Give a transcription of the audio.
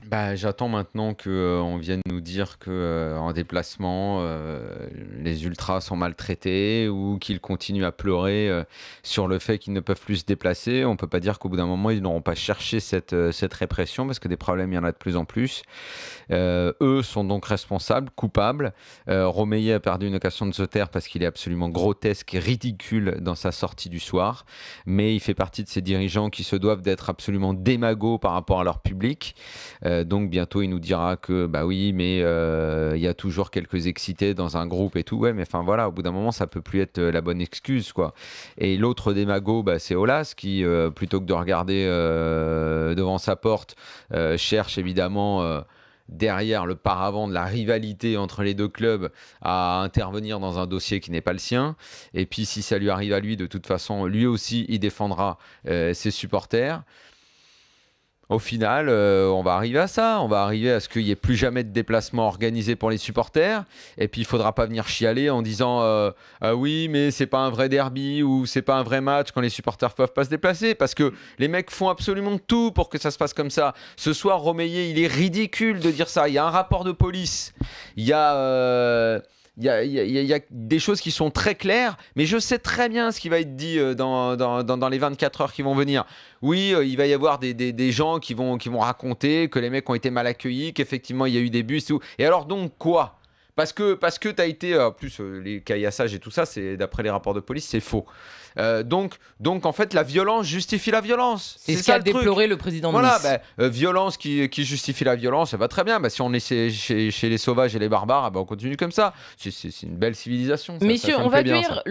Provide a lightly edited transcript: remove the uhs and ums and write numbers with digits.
Bah, j'attends maintenant qu'on vienne nous dire que en déplacement, les ultras sont maltraités ou qu'ils continuent à pleurer sur le fait qu'ils ne peuvent plus se déplacer. On ne peut pas dire qu'au bout d'un moment, ils n'auront pas cherché cette répression parce que des problèmes, il y en a de plus en plus. Eux sont donc responsables, coupables. Romeyer a perdu une occasion de se taire parce qu'il est absolument grotesque et ridicule dans sa sortie du soir. Mais il fait partie de ces dirigeants qui se doivent d'être absolument démagos par rapport à leur public. Donc bientôt il nous dira que bah oui mais il y a toujours quelques excités dans un groupe et tout. Ouais mais enfin voilà, au bout d'un moment ça peut plus être la bonne excuse quoi. Et l'autre démago bah, c'est Aulas qui plutôt que de regarder devant sa porte cherche évidemment derrière le paravent de la rivalité entre les deux clubs à intervenir dans un dossier qui n'est pas le sien. Et puis si ça lui arrive à lui, de toute façon lui aussi il défendra ses supporters. Au final, on va arriver à ça. On va arriver à ce qu'il n'y ait plus jamais de déplacement organisé pour les supporters. Et puis, il ne faudra pas venir chialer en disant ah oui, mais c'est pas un vrai derby ou c'est pas un vrai match quand les supporters ne peuvent pas se déplacer. Parce que les mecs font absolument tout pour que ça se passe comme ça. Ce soir, Romeyer, il est ridicule de dire ça. Il y a un rapport de police. Il y a... Il y a des choses qui sont très claires, mais je sais très bien ce qui va être dit dans les 24 heures qui vont venir. Oui, il va y avoir des gens qui vont raconter que les mecs ont été mal accueillis, qu'effectivement il y a eu des bus et tout. Et alors donc quoi ? Parce que tu as été... plus les caillassages et tout ça, c'est, d'après les rapports de police, c'est faux. Donc en fait, la violence justifie la violence. C'est ce qu'a déploré le président de Nice. Voilà, violence qui justifie la violence, ça va très bien. Si on est chez les sauvages et les barbares, on continue comme ça. C'est une belle civilisation. Messieurs, ça on va bien, accueillir... ça.